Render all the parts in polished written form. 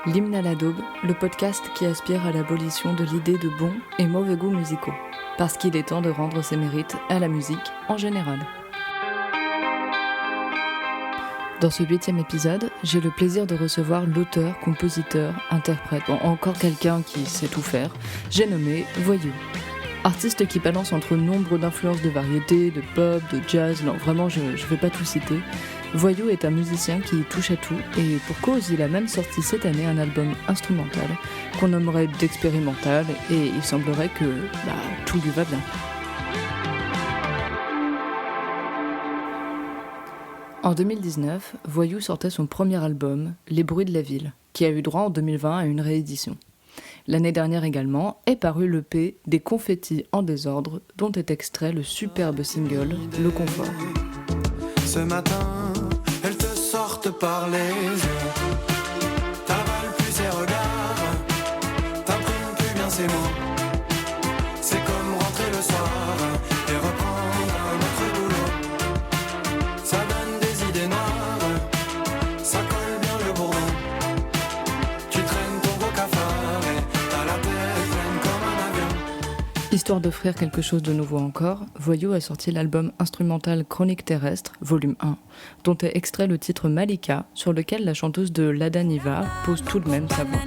L'hymne à la daube, le podcast qui aspire à l'abolition de l'idée de bons et mauvais goûts musicaux. Parce qu'il est temps de rendre ses mérites à la musique en général. Dans ce 8e épisode, j'ai le plaisir de recevoir l'auteur, compositeur, interprète, encore quelqu'un qui sait tout faire, j'ai nommé Voyou. Artiste qui balance entre nombre d'influences de variété, de pop, de jazz, non vraiment je vais pas tout citer. Voyou est un musicien qui touche à tout et pour cause il a même sorti cette année un album instrumental qu'on nommerait d'expérimental et il semblerait que tout lui va bien. En 2019, Voyou sortait son premier album, Les bruits de la ville, qui a eu droit en 2020 à une réédition. L'année dernière également est paru l'EP Des confettis en désordre, dont est extrait le superbe single Le Confort. Ce matin, elles te sortent par les yeux, t'avales plus ses regards, t'imprimes plus bien ses mots. C'est comme rentrer le soir et reprendre un autre boulot. Ça donne des idées noires, ça colle bien le bourdon. Tu traînes ton beau cafard et t'as la tête pleine comme un avion. Histoire d'offrir quelque chose de nouveau encore, Voyou a sorti l'album instrumental Chronique terrestre, volume 1, dont est extrait le titre Malika, sur lequel la chanteuse de Lada Niva pose tout de même sa voix.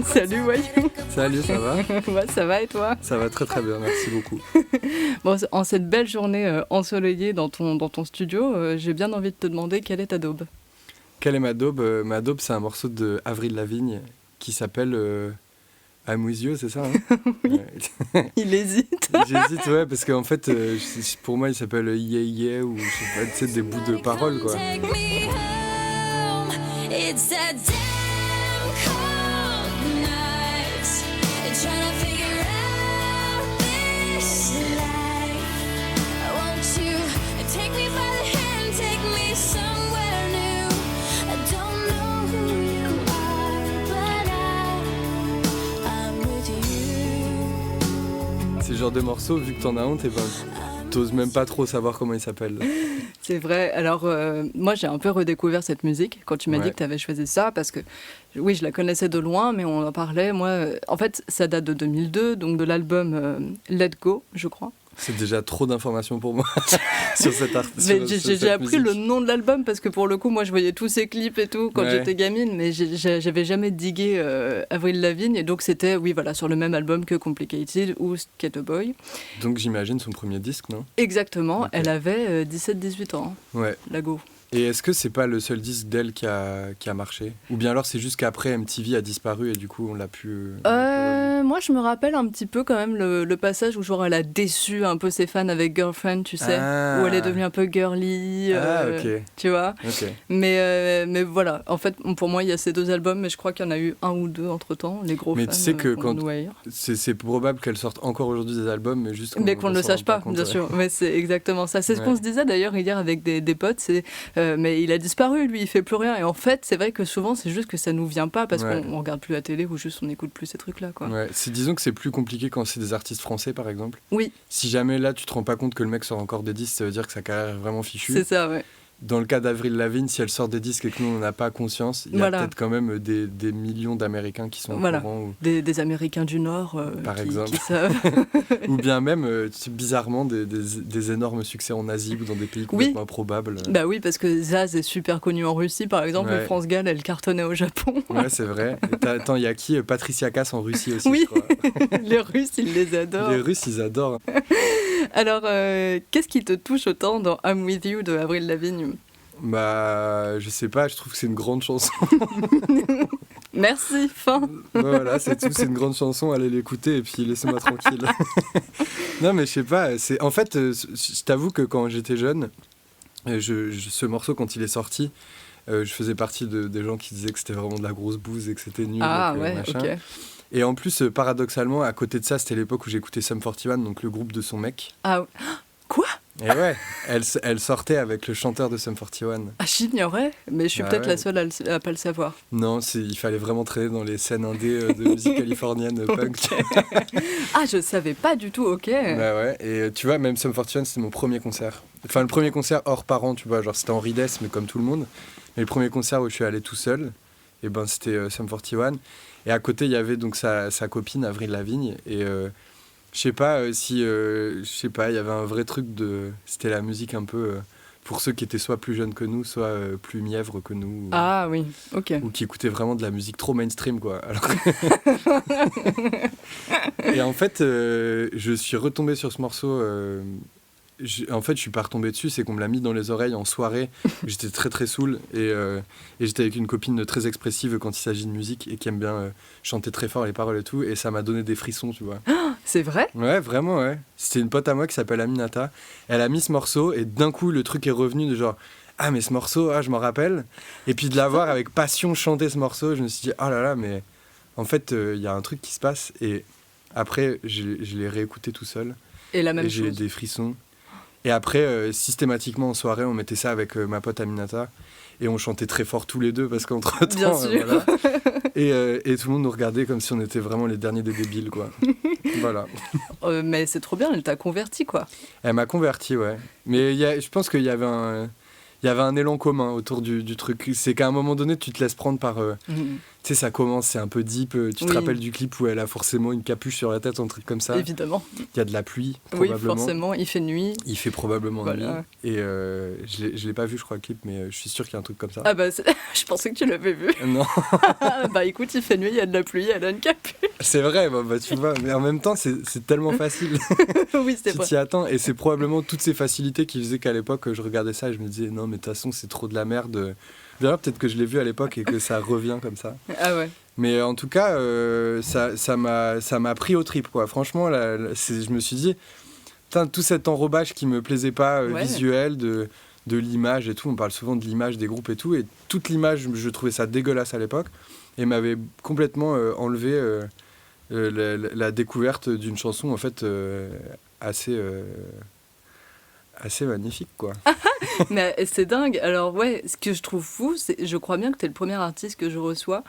Salut Voyou. Salut, ça va? Ouais, ça va et toi? Ça va très très bien, merci beaucoup. Bon, en cette belle journée ensoleillée dans ton studio, j'ai bien envie de te demander quelle est ta daube. Quelle est ma daube? Ma daube, c'est un morceau de Avril Lavigne qui s'appelle I'm With You, c'est ça hein? Oui. Ouais. Il hésite. J'hésite, ouais, parce qu'en fait, pour moi, il s'appelle Yeah Yeah ou je sais pas, tu sais, des bouts de paroles, quoi. C'est le genre de morceau, vu que t'en as honte, et ben, t'oses même pas trop savoir comment il s'appelle. C'est vrai. Alors, moi, j'ai un peu redécouvert cette musique quand tu m'as dit que tu avais choisi ça, parce que, oui, je la connaissais de loin, mais on en parlait. Moi, en fait, ça date de 2002, donc de l'album Let Go, je crois. C'est déjà trop d'informations pour moi sur cette artiste. J'ai appris le nom de l'album parce que pour le coup, moi, je voyais tous ces clips et tout quand j'étais gamine, mais j'avais jamais digué Avril Lavigne. Et donc, c'était, oui, voilà, sur le même album que Complicated ou Skater Boy. Donc, j'imagine son premier disque, non? Exactement. Okay. Elle avait 17-18 ans. Ouais. La go. Et est-ce que c'est pas le seul disque d'elle qui a marché? Ou bien alors c'est juste qu'après MTV a disparu et du coup on l'a pu... Moi je me rappelle un petit peu quand même le passage où genre elle a déçu un peu ses fans avec Girlfriend, tu sais, où elle est devenue un peu girly, ok. Tu vois. Okay. Mais voilà, en fait pour moi il y a ces deux albums, mais je crois qu'il y en a eu un ou deux entre temps, les gros fans. Mais tu sais que quand Noir. c'est probable qu'elle sorte encore aujourd'hui des albums, mais juste qu'on ne le sache pas, bien sûr. Mais c'est exactement ça. C'est ce qu'on se disait d'ailleurs hier avec des potes, c'est... mais il a disparu, lui, il fait plus rien. Et en fait, c'est vrai que souvent, c'est juste que ça nous vient pas parce qu'on regarde plus la télé ou juste on écoute plus ces trucs-là, quoi. Ouais. Disons que c'est plus compliqué quand c'est des artistes français, par exemple. Oui. Si jamais là, tu te rends pas compte que le mec sort encore des disques, ça veut dire que sa carrière est vraiment fichue. C'est ça, ouais. Dans le cas d'Avril Lavigne, si elle sort des disques et que nous, on n'en a pas conscience, il y a peut-être quand même des millions d'Américains qui sont au courant. Ou... Des Américains du Nord par exemple. Qui savent. Ou bien même, bizarrement, des énormes succès en Asie ou dans des pays complètement improbables. Bah oui, parce que Zaz est super connu en Russie, par exemple. Ouais. France Gall, elle cartonnait au Japon. Ouais, c'est vrai. Attends, il y a qui? Patricia Cass en Russie aussi, oui. je crois. Les Russes, ils les adorent. Les Russes, ils adorent. Alors, qu'est-ce qui te touche autant dans I'm With You de Avril Lavigne? Bah, je sais pas, je trouve que c'est une grande chanson. Merci, fin. Voilà, c'est tout, c'est une grande chanson, allez l'écouter et puis laissez-moi tranquille. Non, mais je sais pas, en fait, je t'avoue que quand j'étais jeune, ce morceau, quand il est sorti, je faisais partie des gens qui disaient que c'était vraiment de la grosse bouse et que c'était nul. Ah et ouais, machin. ok. Et en plus, paradoxalement, à côté de ça, c'était l'époque où j'écoutais Sum 41, donc le groupe de son mec. Ah, quoi ? Et ouais, elle sortait avec le chanteur de Sum 41. Ah, j'ignorais, mais je suis Ah peut-être ouais. la seule à pas le savoir. Non, il fallait vraiment traîner dans les scènes indé de musique californienne punk. Ah, je savais pas du tout, ok. Bah ouais, et tu vois, même Sum 41, c'était mon premier concert. Enfin, le premier concert hors parents, tu vois, genre c'était en Rides, mais comme tout le monde. Mais le premier concert où je suis allé tout seul, et ben c'était Sum 41. Et à côté, il y avait donc sa copine, Avril Lavigne, et je sais pas je sais pas, il y avait un vrai truc de... C'était la musique un peu... pour ceux qui étaient soit plus jeunes que nous, soit plus mièvres que nous. Ah oui, ok. Ou qui écoutaient vraiment de la musique trop mainstream, quoi. Alors Et en fait, je suis retombé sur ce morceau. En fait, je suis pas retombé dessus, c'est qu'on me l'a mis dans les oreilles en soirée. J'étais très très saoul et j'étais avec une copine très expressive quand il s'agit de musique et qui aime bien chanter très fort les paroles et tout. Et ça m'a donné des frissons, tu vois. C'est vrai ? Ouais, vraiment, ouais. C'était une pote à moi qui s'appelle Aminata. Elle a mis ce morceau et d'un coup, le truc est revenu de genre... Ah, mais ce morceau, je m'en rappelle. Et puis de l'avoir avec passion chanter ce morceau, je me suis dit, oh là là, mais en fait, il y a un truc qui se passe. Et après, je l'ai réécouté tout seul. Et la même et j'ai chose. des frissons. Et après, systématiquement en soirée, on mettait ça avec ma pote Aminata. Et on chantait très fort tous les deux parce qu'entre-temps... Bien sûr. Voilà. Et tout le monde nous regardait comme si on était vraiment les derniers des débiles, quoi. Voilà. Mais c'est trop bien, elle t'a converti, quoi. Elle m'a converti, ouais. Mais je pense qu'il y avait un élan commun autour du truc. C'est qu'à un moment donné, tu te laisses prendre par... Tu sais, ça commence, c'est un peu deep. Tu te rappelles du clip où elle a forcément une capuche sur la tête, un truc comme ça. Évidemment. Il y a de la pluie, Oui, probablement. forcément, il fait nuit. Il fait probablement Voilà. nuit. Et je l'ai pas vu, je crois, le clip, mais je suis sûr qu'il y a un truc comme ça. Ah bah, je pensais que tu l'avais vu. Non, Bah écoute, il fait nuit, il y a de la pluie, elle a une capuche. c'est vrai, bah, tu vois. Mais en même temps, c'est tellement facile. Oui, c'est Tu vrai. t'y attends. Et c'est probablement toutes ces facilités qui faisaient qu'à l'époque, je regardais ça et je me disais, non, mais de toute façon, c'est trop de la merde. D'ailleurs, peut-être que je l'ai vu à l'époque et que ça revient comme ça. Ah ouais. Mais en tout cas, ça m'a pris au trip, quoi. Franchement, je me suis dit, putain, tout cet enrobage qui me plaisait pas, Ouais. visuel, de l'image et tout. On parle souvent de l'image des groupes et tout. Et toute l'image, je trouvais ça dégueulasse à l'époque. Et m'avait complètement enlevé la découverte d'une chanson, en fait, assez magnifique, quoi. Mais c'est dingue. Alors ouais, ce que je trouve fou, c'est je crois bien que t'es le premier artiste que je reçois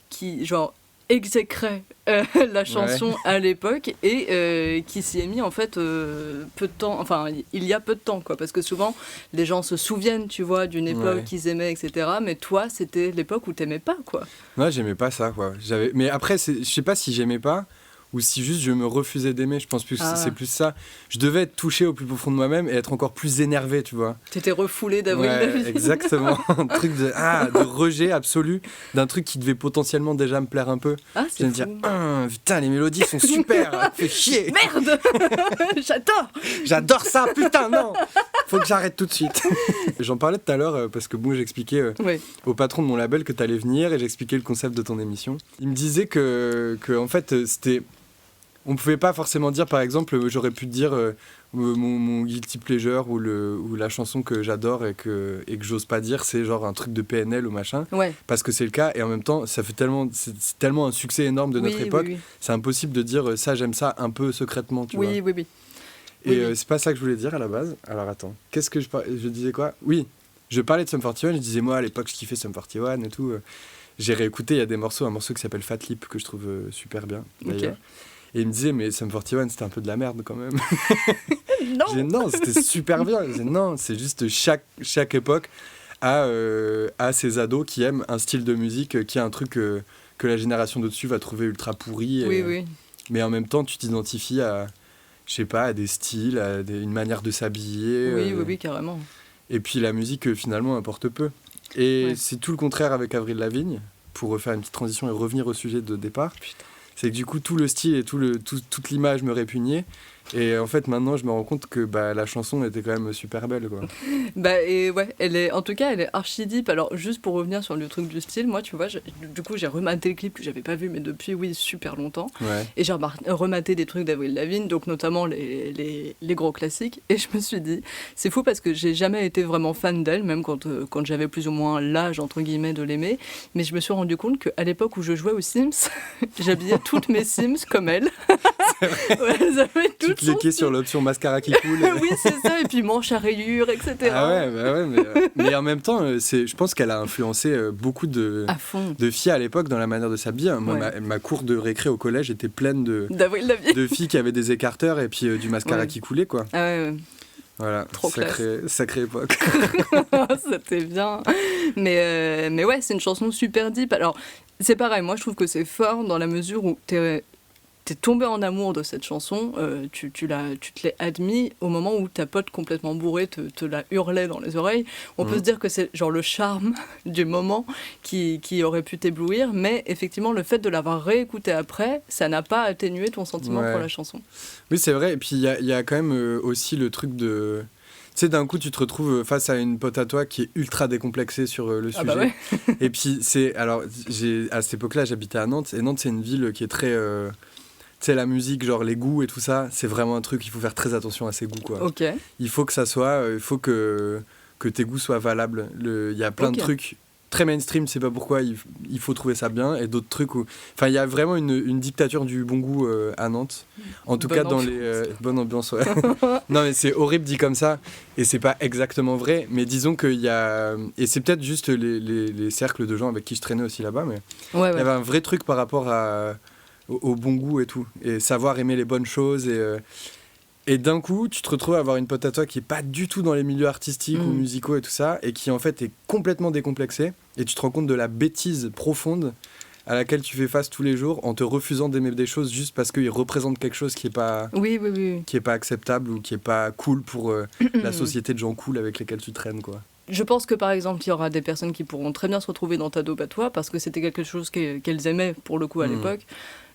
qui, genre, exécrait la chanson à l'époque et qui s'y est mis en fait peu de temps, enfin il y a peu de temps, quoi, parce que souvent les gens se souviennent, tu vois, d'une époque Ouais. qu'ils aimaient, etc. Mais toi, c'était l'époque où t'aimais pas, quoi. Moi, j'aimais pas ça, quoi. Mais après, je sais pas si j'aimais pas ou si juste je me refusais d'aimer. Je pense plus que c'est plus ça. Je devais être touché au plus profond de moi-même et être encore plus énervé, tu vois. T'étais refoulé d'Avril Ouais, Lavigne. exactement. Un truc de rejet absolu d'un truc qui devait potentiellement déjà me plaire un peu. Ah, Je vais c'est me dire, fou. putain, les mélodies sont super, fais chier. Merde. J'adore. J'adore ça, putain, non. Faut que j'arrête tout de suite. J'en parlais tout à l'heure parce que bon, j'expliquais Ouais. au patron de mon label que t'allais venir et j'expliquais le concept de ton émission. Il me disait que en fait, c'était... On pouvait pas forcément dire, par exemple, j'aurais pu te dire mon guilty pleasure ou la chanson que j'adore et que j'ose pas dire, c'est genre un truc de PNL ou machin, Ouais. parce que c'est le cas, et en même temps, c'est tellement un succès énorme de notre Oui, époque, oui, c'est impossible de dire ça, j'aime ça un peu secrètement, tu vois. oui. Oui, oui. Et oui. c'est pas ça que je voulais dire à la base. Alors attends, qu'est-ce que je disais quoi ? Oui, je parlais de Sum 41, je disais moi à l'époque je kiffais Sum 41 et tout. J'ai réécouté, il y a un morceau qui s'appelle Fat Lip que je trouve super bien d'ailleurs. Ok. Et il me disait mais Sum 41 c'était un peu de la merde quand même. Non. Je disais, non, c'était super bien. Je disais, non, c'est juste chaque époque a ses ados qui aiment un style de musique qui a un truc que la génération d'au-dessus va trouver ultra pourri. Oui, oui. Mais en même temps tu t'identifies à je sais pas, à des styles, une manière de s'habiller. Oui, carrément. Et puis la musique, finalement, importe peu. Et Ouais. c'est tout le contraire avec Avril Lavigne, pour refaire une petite transition et revenir au sujet de départ. Putain. C'est que du coup, tout le style et toute l'image me répugnait. Et en fait, maintenant, je me rends compte que la chanson était quand même super belle, quoi. Et ouais, en tout cas, elle est archi deep. Alors, juste pour revenir sur le truc du style, moi, tu vois, du coup, j'ai rematé le clip que j'avais pas vu, mais depuis, oui, super longtemps. Ouais. Et j'ai rematé des trucs d'Avril Lavigne, donc notamment les gros classiques. Et je me suis dit, c'est fou parce que j'ai jamais été vraiment fan d'elle, même quand j'avais plus ou moins l'âge, entre guillemets, de l'aimer. Mais je me suis rendu compte qu'à l'époque où je jouais aux Sims, j'habillais toutes mes Sims comme elle. Ouais, elles avaient Tu toutes cliquais sur l'option mascara qui coule. Oui, c'est ça, et puis manche à rayures, etc. Ah ouais, mais en même temps, je pense qu'elle a influencé beaucoup de filles à l'époque dans la manière de s'habiller. Moi, ma cour de récré au collège était pleine de filles qui avaient des écarteurs et puis du mascara qui coulait, quoi. Ah ouais. Voilà, sacrée époque. C'était bien. Mais ouais, c'est une chanson super deep. Alors, c'est pareil, moi je trouve que c'est fort dans la mesure où t'es tombé en amour de cette chanson, tu te l'es admis au moment où ta pote complètement bourrée te la hurlait dans les oreilles. On peut se dire que c'est genre le charme du moment qui aurait pu t'éblouir, mais effectivement le fait de l'avoir réécouté après, ça n'a pas atténué ton sentiment pour la chanson. Oui, c'est vrai, et puis il y a quand même aussi le truc de... Tu sais, d'un coup, tu te retrouves face à une pote à toi qui est ultra décomplexée sur le sujet. Bah ouais. Et puis, à cette époque-là, j'habitais à Nantes, et Nantes, c'est une ville qui est très... tu sais, la musique, genre les goûts et tout ça, c'est vraiment un truc, il faut faire très attention à ses goûts, quoi. Ok. Il faut que ça soit... il faut que tes goûts soient valables. Il y a plein de trucs très mainstream, je sais pas pourquoi, il faut trouver ça bien, et d'autres trucs où... Enfin, il y a vraiment une dictature du bon goût à Nantes. En tout cas, dans les... bonne ambiance, ouais. Non, mais c'est horrible dit comme ça, et c'est pas exactement vrai, mais disons qu'il y a... Et c'est peut-être juste les cercles de gens avec qui je traînais aussi là-bas, mais il y avait un vrai truc par rapport au bon goût et tout, et savoir aimer les bonnes choses, et d'un coup, tu te retrouves à avoir une pote à toi qui est pas du tout dans les milieux artistiques ou musicaux et tout ça, et qui en fait est complètement décomplexée, et tu te rends compte de la bêtise profonde à laquelle tu fais face tous les jours en te refusant d'aimer des choses juste parce qu'ils représentent quelque chose qui est pas qui est pas acceptable ou qui est pas cool pour la société de gens cool avec lesquels tu traînes, quoi. Je pense que par exemple, il y aura des personnes qui pourront très bien se retrouver dans ta dope à toi parce que c'était quelque chose qu'elles aimaient pour le coup à l'époque.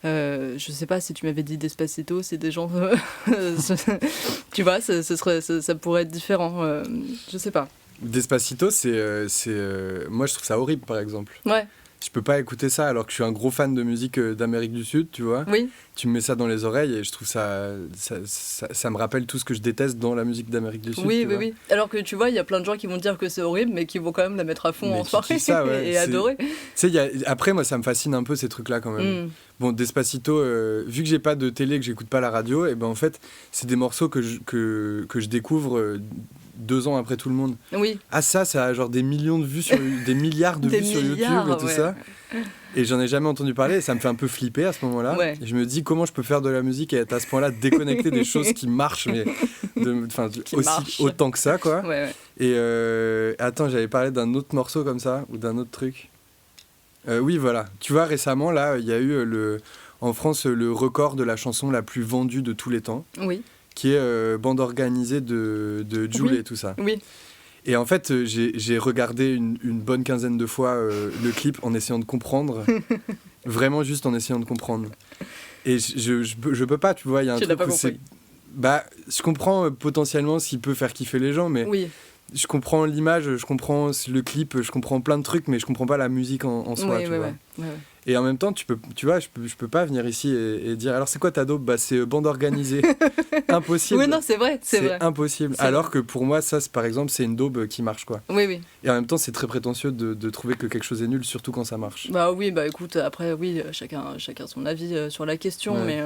Je sais pas si tu m'avais dit Despacito, c'est des gens. Tu vois, ça pourrait être différent. Je sais pas. Despacito, moi je trouve ça horrible par exemple. Ouais. Je peux pas écouter ça alors que je suis un gros fan de musique d'Amérique du Sud, tu vois. Oui. Tu me mets ça dans les oreilles et je trouve ça me rappelle tout ce que je déteste dans la musique d'Amérique du Sud. Oui. Alors que tu vois, il y a plein de gens qui vont dire que c'est horrible, mais qui vont quand même la mettre à fond en soirée et adorer. Tu sais, après, moi, ça me fascine un peu ces trucs-là quand même. Bon, Despacito, vu que j'ai pas de télé, que j'écoute pas la radio, et ben en fait, c'est des morceaux que je découvre 2 ans après tout le monde. Oui. Ah, ça a genre des millions de vues des milliards de vues sur YouTube et tout ça. Et j'en ai jamais entendu parler, et ça me fait un peu flipper à ce moment-là. Ouais. Et je me dis comment je peux faire de la musique et être à ce point-là déconnecté des choses qui marchent, mais autant que ça, quoi. Ouais. Et attends, j'avais parlé d'un autre morceau comme ça, ou d'un autre truc. Oui, voilà. Tu vois, récemment, là, il y a eu en France le record de la chanson la plus vendue de tous les temps. Oui. Qui est Bande organisée de Jul et tout ça. Oui. Et en fait, j'ai regardé une bonne quinzaine de fois le clip en essayant de comprendre. Vraiment juste en essayant de comprendre. Et je peux pas, tu vois, il y a un truc où c'est... je comprends potentiellement s'il peut faire kiffer les gens, mais je comprends l'image, je comprends le clip, je comprends plein de trucs, mais je comprends pas la musique en soi, tu vois. Ouais. Et en même temps, tu vois, je peux pas venir ici et dire alors c'est quoi ta dope ? C'est Bande organisée. Impossible. Oui, non, c'est vrai. Impossible. Alors que pour moi, ça, par exemple, c'est une daube qui marche, quoi. Oui. Et en même temps, c'est très prétentieux de trouver que quelque chose est nul, surtout quand ça marche. Écoute, après, oui, chacun son avis sur la question. Ouais. Mais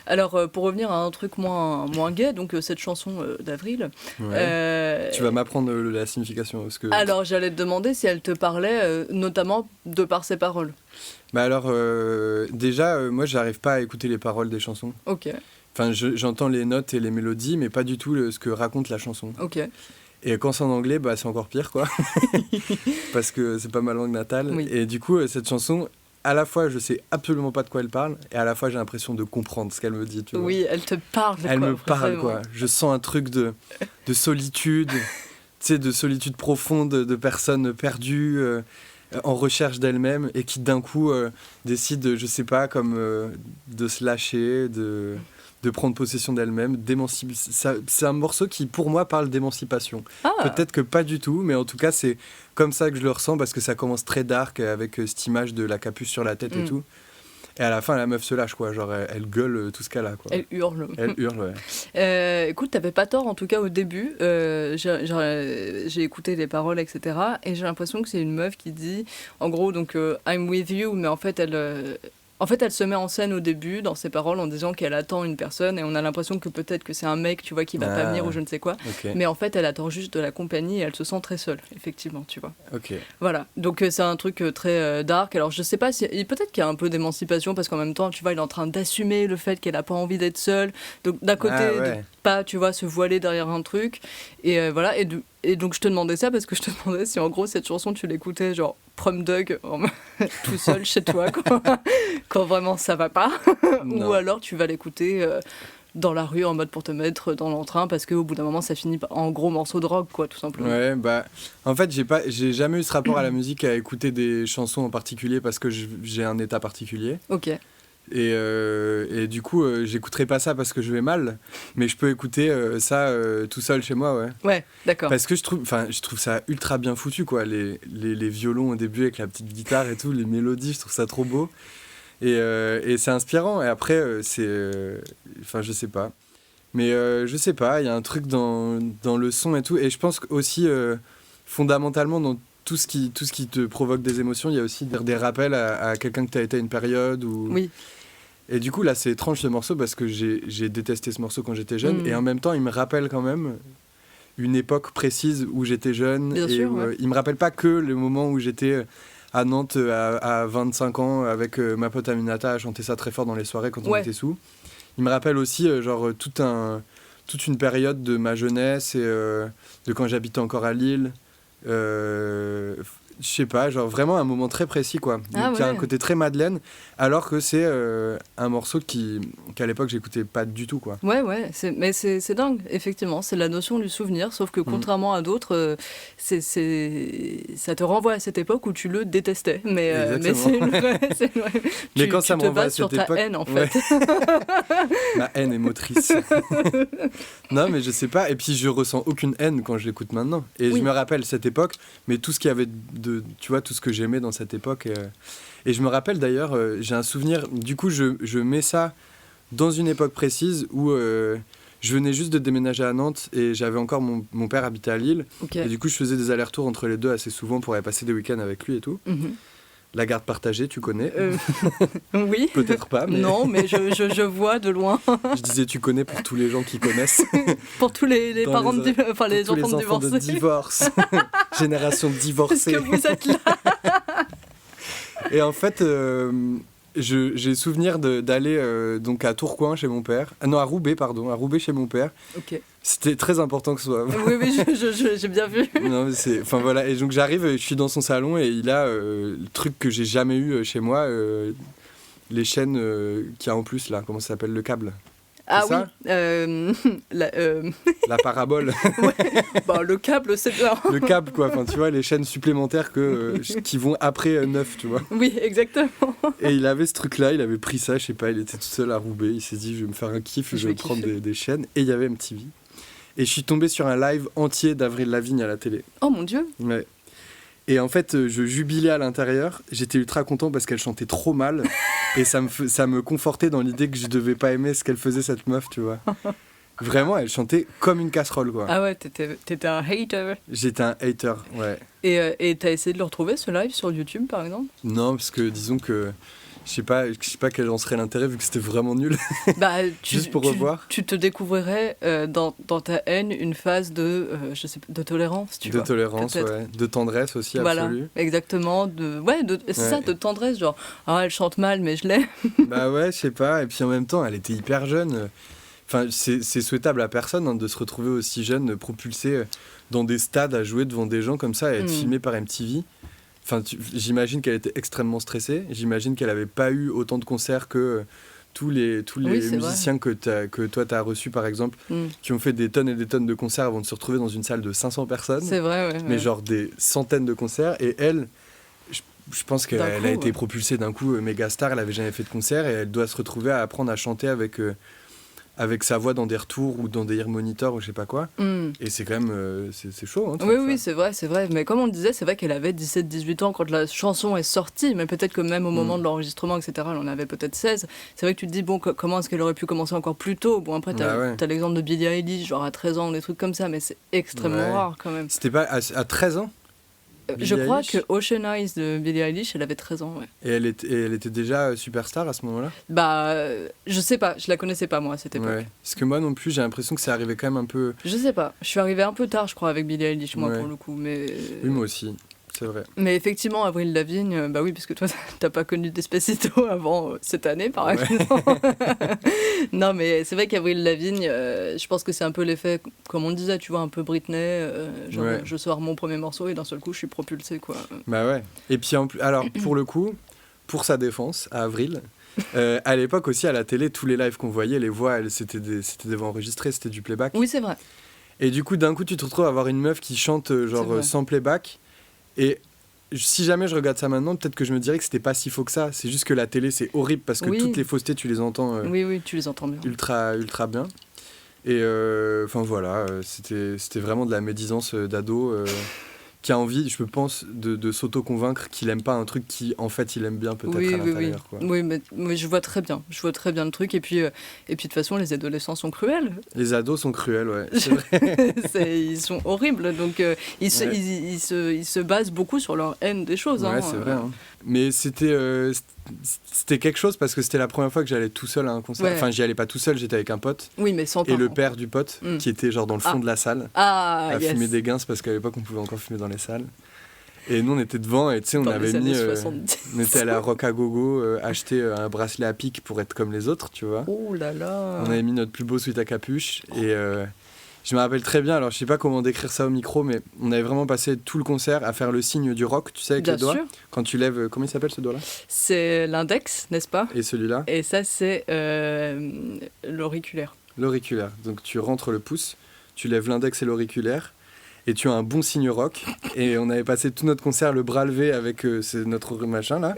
alors, pour revenir à un truc moins gai, donc cette chanson d'Avril. Ouais. Tu vas m'apprendre la signification. Parce que... Alors, j'allais te demander si elle te parlait, notamment de par ses paroles. Alors, déjà, moi, j'arrive pas à écouter les paroles des chansons. Ok. Enfin, j'entends les notes et les mélodies, mais pas du tout ce que raconte la chanson. Ok. Et quand c'est en anglais, c'est encore pire, quoi. Parce que c'est pas ma langue natale. Oui. Et du coup, cette chanson, à la fois, je sais absolument pas de quoi elle parle, et à la fois, j'ai l'impression de comprendre ce qu'elle me dit, tu vois. Oui, elle te parle, Elle me parle, quoi. Je sens un truc de solitude, tu sais, de solitude profonde, de personnes perdues... en recherche d'elle-même et qui d'un coup décide, je sais pas, comme de se lâcher, de de prendre possession d'elle-même, c'est un morceau qui, pour moi, parle d'émancipation. Peut-être que pas du tout, mais en tout cas, c'est comme ça que je le ressens, parce que ça commence très dark, avec cette image de la capuce sur la tête et tout. Et à la fin, la meuf se lâche, quoi. Genre, elle gueule tout ce qu'elle a, quoi. Elle hurle. Elle hurle, ouais. Écoute, t'avais pas tort, en tout cas, au début. J'ai écouté les paroles, etc. Et j'ai l'impression que c'est une meuf qui dit, en gros, donc, I'm with you, mais en fait, elle se met en scène au début dans ses paroles en disant qu'elle attend une personne et on a l'impression que peut-être que c'est un mec, tu vois, qui va pas venir ou je ne sais quoi. Okay. Mais en fait, elle attend juste de la compagnie et elle se sent très seule, effectivement, tu vois. Ok. Voilà. Donc c'est un truc très dark. Alors je sais pas si peut-être qu'il y a un peu d'émancipation parce qu'en même temps, tu vois, il est en train d'assumer le fait qu'elle a pas envie d'être seule. Donc d'un côté, de pas, tu vois, se voiler derrière un truc. Et voilà. Et donc je te demandais ça parce que je te demandais si en gros cette chanson tu l'écoutais genre prom dog tout seul chez toi quand vraiment ça va pas ou alors tu vas l'écouter dans la rue en mode pour te mettre dans l'entrain parce qu'au bout d'un moment ça finit en gros morceau de rock quoi tout simplement. Ouais bah en fait j'ai jamais eu ce rapport à la musique à écouter des chansons en particulier parce que j'ai un état particulier. Ok. Et du coup, j'écouterai pas ça parce que je vais mal, mais je peux écouter ça tout seul chez moi, ouais. Ouais, d'accord. Parce que je trouve ça ultra bien foutu, quoi. Les violons au début avec la petite guitare et tout, les mélodies, je trouve ça trop beau. Et c'est inspirant. Et après, je sais pas. Mais je sais pas, il y a un truc dans le son et tout. Et je pense aussi, fondamentalement, dans tout ce qui te provoque des émotions, il y a aussi des rappels à quelqu'un que tu as été à une période où... Oui. Et du coup, là, c'est étrange ce morceau parce que j'ai détesté ce morceau quand j'étais jeune. Et en même temps, il me rappelle quand même une époque précise où j'étais jeune. Bien sûr, ouais. Il me rappelle pas que le moment où j'étais à Nantes à 25 ans avec ma pote Aminata à chanter ça très fort dans les soirées quand on était sous. Il me rappelle aussi toute une période de ma jeunesse et de quand j'habitais encore à Lille. Je sais pas, genre vraiment un moment très précis quoi. Donc il y a un côté très Madeleine, alors que c'est un morceau qu'à l'époque j'écoutais pas du tout quoi. Ouais, c'est dingue, effectivement, c'est la notion du souvenir, sauf que contrairement à d'autres, ça te renvoie à cette époque où tu le détestais. Mais c'est une vraie. Mais quand ça me renvoie à sur cette époque, ta haine en fait. Ma haine est motrice. Non mais je sais pas, et puis je ressens aucune haine quand je l'écoute maintenant. Et je me rappelle cette époque, mais tout ce qu'il y avait tu vois, tout ce que j'aimais dans cette époque. Et je me rappelle d'ailleurs, j'ai un souvenir, du coup je mets ça dans une époque précise où je venais juste de déménager à Nantes et j'avais encore mon père habitait à Lille. Okay. Et du coup je faisais des allers-retours entre les deux assez souvent pour aller passer des week-ends avec lui et tout. La garde partagée, tu connais? Oui. Peut-être pas, mais... Non, mais je vois de loin. Je disais tu connais pour tous les gens qui connaissent. Pour tous les parents les enfants de divorce. Génération divorcée. Est-ce que vous êtes là? Et en fait, j'ai souvenir d'aller donc à Tourcoing chez mon père. Non, à Roubaix chez mon père. Ok. C'était très important que ce soit. Oui, j'ai bien vu. Non, mais enfin voilà. Et donc j'arrive, je suis dans son salon et il a le truc que j'ai jamais eu chez moi, les chaînes qu'il y a en plus là. Comment ça s'appelle, le câble? Ah ça oui, la parabole. Ouais. Bah, le câble, c'est bien. Le câble, quoi. Enfin, tu vois, les chaînes supplémentaires qui vont après 9, tu vois. Oui, exactement. Et il avait ce truc-là, il avait pris ça, je sais pas, il était tout seul à Roubaix. Il s'est dit, je vais me faire un kiff, je vais prendre des chaînes. Et il y avait MTV. Et je suis tombé sur un live entier d'Avril Lavigne à la télé. Oh mon Dieu. Ouais. Et en fait, je jubilais à l'intérieur. J'étais ultra content parce qu'elle chantait trop mal. Et ça me confortait dans l'idée que je devais pas aimer ce qu'elle faisait, cette meuf, tu vois. Vraiment, elle chantait comme une casserole, quoi. Ah ouais, t'étais un hater. J'étais un hater, ouais. Et t'as essayé de le retrouver, ce live, sur YouTube, par exemple? Non, parce que disons que... Je sais pas quel en serait l'intérêt vu que c'était vraiment nul. Bah, juste pour revoir. Tu te découvrirais dans ta haine une phase de tolérance, tu vois. De tolérance, ouais. De tendresse aussi, voilà, absolue. Exactement. C'est ça, de tendresse, genre, elle chante mal, mais je l'aime. Bah ouais, je sais pas. Et puis en même temps, elle était hyper jeune. Enfin, c'est souhaitable à personne de se retrouver aussi jeune, propulsé dans des stades à jouer devant des gens comme ça et être filmé par MTV. Enfin, j'imagine qu'elle était extrêmement stressée. J'imagine qu'elle n'avait pas eu autant de concerts que tous les musiciens que toi t'as reçus, par exemple, qui ont fait des tonnes et des tonnes de concerts avant de se retrouver dans une salle de 500 personnes. C'est vrai, ouais. Mais genre des centaines de concerts. Et elle, je pense qu'elle a été propulsée d'un coup méga star. Elle n'avait jamais fait de concert et elle doit se retrouver à apprendre à chanter avec avec sa voix dans des retours ou dans des ear monitors ou je sais pas quoi. Et c'est quand même c'est chaud. Hein, oui, c'est vrai. Mais comme on le disait, c'est vrai qu'elle avait 17-18 ans quand la chanson est sortie, mais peut-être que même au moment de l'enregistrement, etc., elle en avait peut-être 16. C'est vrai que tu te dis, bon, comment est-ce qu'elle aurait pu commencer encore plus tôt? Bon, après, t'as l'exemple de Billie Eilish, genre à 13 ans, des trucs comme ça, mais c'est extrêmement rare quand même. C'était pas à 13 ans? Je crois que Ocean Eyes de Billie Eilish, elle avait 13 ans, ouais. Et elle était déjà superstar à ce moment-là? Je sais pas, je la connaissais pas moi à cette époque. Ouais. Parce que moi non plus, j'ai l'impression que c'est arrivé quand même un peu... Je sais pas, je suis arrivée un peu tard, je crois, avec Billie Eilish, moi, pour le coup, mais... Oui, moi aussi. C'est vrai. Mais effectivement, Avril Lavigne, bah oui, parce que toi, t'as pas connu Despacito avant cette année, par exemple. Non, mais c'est vrai qu'Avril Lavigne, je pense que c'est un peu l'effet, comme on le disait, tu vois, un peu Britney, je sors mon premier morceau et d'un seul coup, je suis propulsée, quoi. Bah ouais. Et puis, alors, pour le coup, pour sa défense, à Avril, à l'époque aussi, à la télé, tous les lives qu'on voyait, les voix, c'était des voix enregistrées, c'était du playback. Oui, c'est vrai. Et du coup, d'un coup, tu te retrouves à avoir une meuf qui chante sans playback. Et si jamais je regarde ça maintenant, peut-être que je me dirais que c'était pas si faux que ça. C'est juste que la télé, c'est horrible parce que toutes les faussetés, tu les entends. Oui, tu les entends bien. Ultra bien. Et enfin voilà, c'était vraiment de la médisance d'ado qui a envie, je pense, de s'auto-convaincre qu'il aime pas un truc qui, en fait, il aime bien peut-être à l'intérieur. Quoi. Oui, mais je vois très bien le truc. Et puis de toute façon, les adolescents sont cruels. Les ados sont cruels, ouais. C'est vrai. Ils sont horribles, donc ils se basent beaucoup sur leur haine des choses. Ouais, c'est vrai. Hein. Mais c'était quelque chose parce que c'était la première fois que j'allais tout seul à un concert. Ouais. Enfin, j'y allais pas tout seul, j'étais avec un pote. Oui, mais sans Et le père du pote, qui était genre dans le fond de la salle, à fumer des guinces parce qu'à l'époque, on pouvait encore fumer dans les salles. Et nous, on était devant et tu sais, on avait mis... on était allé à Rock à Gogo acheter un bracelet à pic pour être comme les autres, tu vois. Oh là là. On avait mis notre plus beau sweat à capuche et... je me rappelle très bien, alors je sais pas comment décrire ça au micro, mais on avait vraiment passé tout le concert à faire le signe du rock, tu sais, avec les doigts. Bien sûr. Quand tu lèves, comment il s'appelle ce doigt-là? C'est l'index, n'est-ce pas? Et celui-là? Et ça, c'est l'auriculaire. L'auriculaire. Donc tu rentres le pouce, tu lèves l'index et l'auriculaire, et tu as un bon signe rock. Et on avait passé tout notre concert le bras levé avec notre machin là,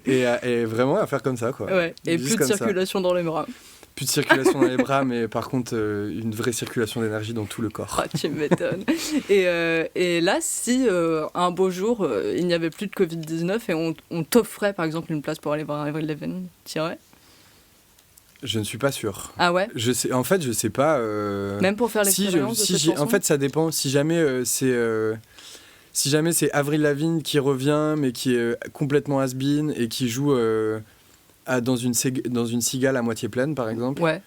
et vraiment à faire comme ça, quoi. Ouais. Et juste plus de circulation dans les bras. Plus de circulation dans les bras, mais par contre, une vraie circulation d'énergie dans tout le corps. Ah, tu m'étonnes. Et là, si un beau jour, il n'y avait plus de Covid-19 et on t'offrait, par exemple, une place pour aller voir Avril Lavigne, tu irais? Je ne suis pas sûr. Ah ouais? En fait, je sais pas. Même pour faire l'expérience de cette chanson? En fait, ça dépend. Si jamais c'est Avril Lavigne qui revient, mais qui est complètement has-been et qui joue... dans une cigale à moitié pleine, par exemple. Ouais.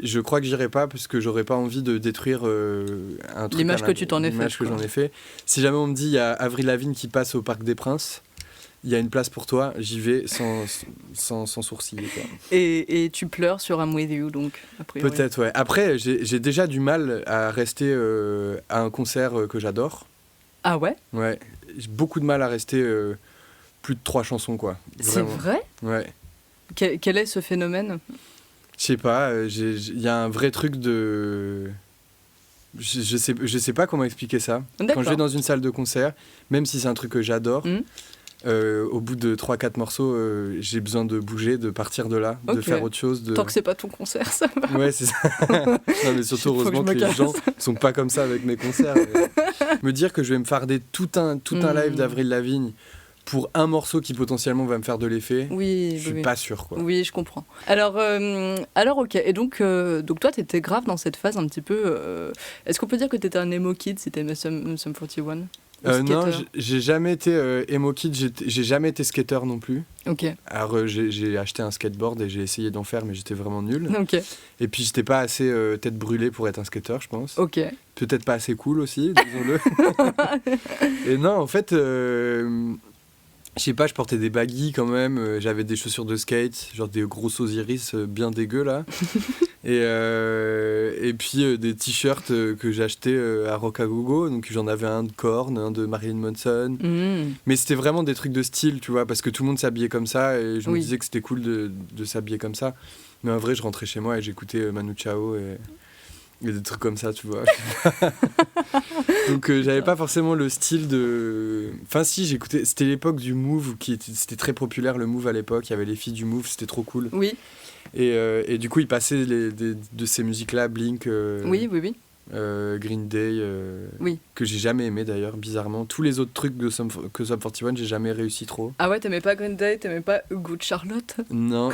Je crois que j'irai pas parce que j'aurais pas envie de détruire un truc. L'image que tu t'en es fait. L'image que j'en ai fait. Si jamais on me dit il y a Avril Lavigne qui passe au Parc des Princes, il y a une place pour toi, j'y vais sans sourciller. Quoi. Et tu pleures sur I'm With You, donc, a priori. Peut-être, ouais. Après, j'ai déjà du mal à rester à un concert que j'adore. Ah ouais? Ouais. J'ai beaucoup de mal à rester plus de 3 chansons, quoi. Vraiment. C'est vrai? Ouais. Quel est ce phénomène? Je sais pas, il y a un vrai truc de... Je sais pas comment expliquer ça. D'accord. Quand je vais dans une salle de concert, même si c'est un truc que j'adore, au bout de 3-4 morceaux, j'ai besoin de bouger, de partir de là, de faire autre chose. Tant que c'est pas ton concert, ça va. Ouais, c'est ça. Non, mais surtout, heureusement que les gens sont pas comme ça avec mes concerts. Me dire que je vais me farder tout un live d'Avril Lavigne pour un morceau qui potentiellement va me faire de l'effet, je suis pas sûr, quoi. Oui, je comprends. Alors ok. Et donc toi, t'étais grave dans cette phase un petit peu... Est-ce qu'on peut dire que t'étais un emo kid si t'aimais Sum 41 non, j'ai jamais été emo kid, j'ai jamais été skater non plus. Ok. Alors j'ai acheté un skateboard et j'ai essayé d'en faire, mais j'étais vraiment nul. Ok. Et puis j'étais pas assez tête brûlée pour être un skater, je pense. Ok. Peut-être pas assez cool aussi, disons-le. Et non, en fait... je sais pas, je portais des baggies quand même, j'avais des chaussures de skate, genre des grosses Osiris bien dégueux là. Et puis des t-shirts que j'achetais à Rock à Gogo, donc j'en avais un de Korn, un de Marilyn Manson. Mais c'était vraiment des trucs de style, tu vois, parce que tout le monde s'habillait comme ça et je me disais que c'était cool de s'habiller comme ça. Mais en vrai, je rentrais chez moi et j'écoutais Manu Chao et des trucs comme ça, tu vois. Donc j'avais pas forcément le style de... Enfin si, j'écoutais... C'était l'époque du Move, c'était très populaire le Move à l'époque, il y avait les filles du Move, c'était trop cool. Oui. Et du coup, il passait de ces musiques-là, Blink, Oui. Green Day, Oui. que j'ai jamais aimé d'ailleurs, bizarrement. Tous les autres trucs que Sum 41, j'ai jamais réussi trop. Ah ouais, t'aimais pas Green Day, t'aimais pas Hugo de Charlotte? Non,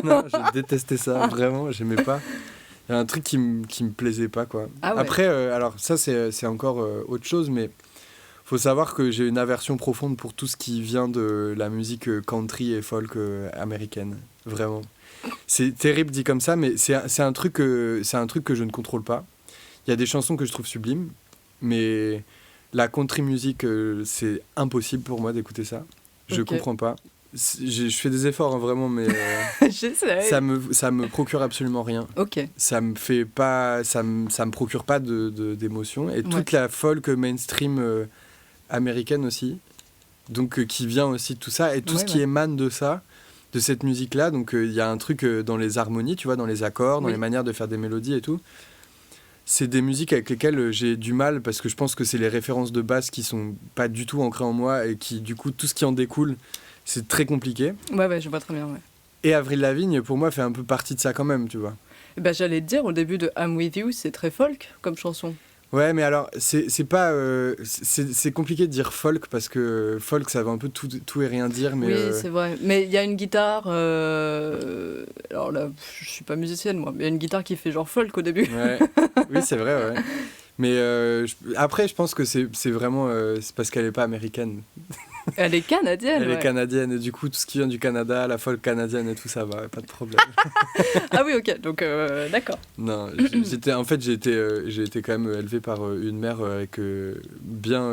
non, je détestais ça, vraiment, j'aimais pas. Il y a un truc qui me plaisait pas, quoi. Ah ouais. Après, alors ça, c'est encore autre chose, mais faut savoir que j'ai une aversion profonde pour tout ce qui vient de la musique country et folk américaine, vraiment. C'est terrible dit comme ça, mais c'est un truc que je ne contrôle pas. Il y a des chansons que je trouve sublimes, mais la country music, c'est impossible pour moi d'écouter ça. Je comprends pas. Je fais des efforts, hein, vraiment, mais J'essaie. ça me procure absolument rien. Ok. Ça me procure pas d'émotion. Et toute la folk mainstream américaine aussi, donc qui vient aussi de tout ça, et tout ce qui émane de ça, de cette musique-là. Donc il y a un truc dans les harmonies, tu vois, dans les accords, dans les manières de faire des mélodies et tout. C'est des musiques avec lesquelles j'ai du mal parce que je pense que c'est les références de base qui sont pas du tout ancrées en moi et qui, du coup, tout ce qui en découle, c'est très compliqué. Ouais, je vois très bien, ouais. Et Avril Lavigne, pour moi, fait un peu partie de ça quand même, tu vois. J'allais te dire, au début de I'm With You, c'est très folk comme chanson. Ouais, mais alors, c'est pas... c'est compliqué de dire folk parce que folk, ça veut un peu tout et rien dire, mais... Oui, c'est vrai. Mais il y a une guitare... Alors là, je suis pas musicienne, moi, mais il y a une guitare qui fait genre folk au début. Ouais. Oui, c'est vrai, ouais. Mais après, je pense que c'est vraiment... c'est parce qu'elle est pas américaine. Elle est canadienne. Elle est canadienne, et du coup, tout ce qui vient du Canada, la folk canadienne et tout, ça va, pas de problème. Ah oui, ok, donc d'accord. Non, j'ai été quand même élevé par une mère avec bien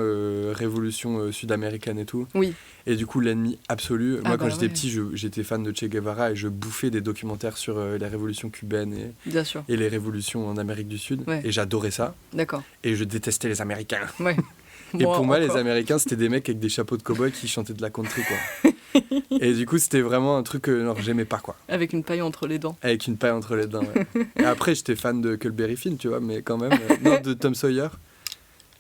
révolution sud-américaine et tout. Oui. Et du coup, l'ennemi absolu. Moi, quand j'étais petit, j'étais fan de Che Guevara et je bouffais des documentaires sur les révolutions cubaines Bien sûr. Et les révolutions en Amérique du Sud. Ouais. Et j'adorais ça. D'accord. Et je détestais les Américains. Ouais. Et pour moi, les Américains, c'était des mecs avec des chapeaux de cow-boy qui chantaient de la country, quoi. Et du coup, c'était vraiment un truc que j'aimais pas, quoi. Avec une paille entre les dents. Avec une paille entre les dents, ouais. Et après, j'étais fan de Huckleberry Finn, tu vois, mais quand même... non, de Tom Sawyer,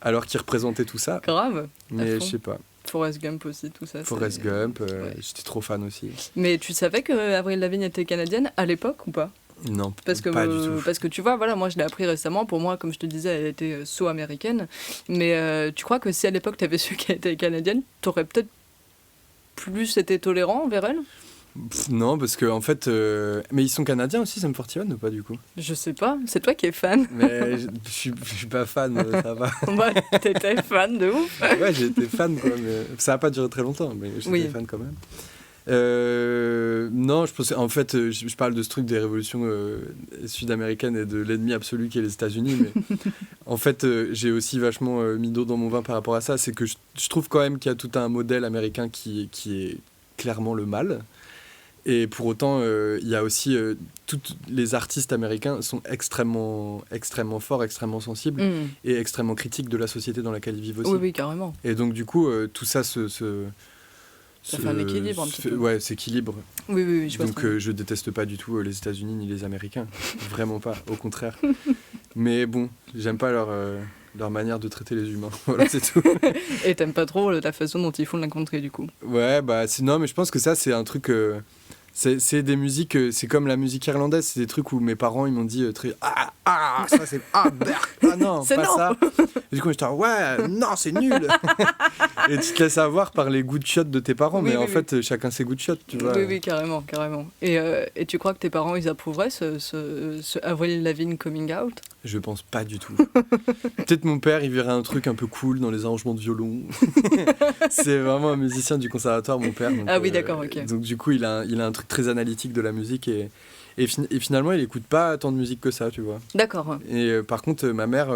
alors qu'il représentait tout ça. Grave. Mais je sais pas. Forrest Gump aussi, tout ça. Forrest Gump, j'étais trop fan aussi. Mais tu savais que Avril Lavigne était canadienne à l'époque ou pas ? Non, pas du tout. Parce que tu vois, voilà, moi je l'ai appris récemment. Pour moi, comme je te disais, elle était américaine. Mais tu crois que si à l'époque tu avais su qu'elle était canadienne, t'aurais peut-être plus été tolérant envers elle ? Non, parce que en fait... Mais ils sont canadiens aussi, Sum 41 ou pas du coup ? Je sais pas, c'est toi qui es fan. Mais je suis pas fan, ça va. Bah, t'étais fan de ouf. Ouais, j'étais fan, quoi. Mais ça a pas duré très longtemps, mais j'étais fan quand même. Non, je pense, en fait, je parle de ce truc des révolutions sud-américaines et de l'ennemi absolu qui est les États-Unis, mais en fait, j'ai aussi vachement mis d'eau dans mon vin par rapport à ça. C'est que je trouve quand même qu'il y a tout un modèle américain qui est clairement le mal. Et pour autant, il y a aussi tous les artistes américains sont extrêmement forts, extrêmement sensibles et extrêmement critiques de la société dans laquelle ils vivent aussi. Oui, carrément. Et donc, du coup, tout ça ça fait un équilibre un petit peu. Ouais, s'équilibre. Oui, je vois. Donc je déteste pas du tout les États-Unis ni les Américains. Vraiment pas, au contraire. Mais bon, j'aime pas leur manière de traiter les humains. Voilà, c'est tout. Et t'aimes pas trop la façon dont ils font de la country, du coup ? Ouais, non, mais je pense que ça, c'est un truc... c'est des musiques, c'est comme la musique irlandaise, c'est des trucs où mes parents ils m'ont dit ça c'est non, c'est pas non. ça. Et du coup j'étais ouais, non, c'est nul. Et tu te laisses avoir par les goûts de shot de tes parents, mais en fait chacun ses goûts de shot, tu vois. Oui, carrément. Et tu crois que tes parents ils approuveraient ce Avril Lavigne coming out ? Je pense pas du tout. Peut-être mon père il verrait un truc un peu cool dans les arrangements de violon. C'est vraiment un musicien du conservatoire, mon père. Donc, ah oui, d'accord, ok. Donc du coup il a un truc très analytique de la musique et finalement il écoute pas tant de musique que ça, tu vois. D'accord. Et par contre ma mère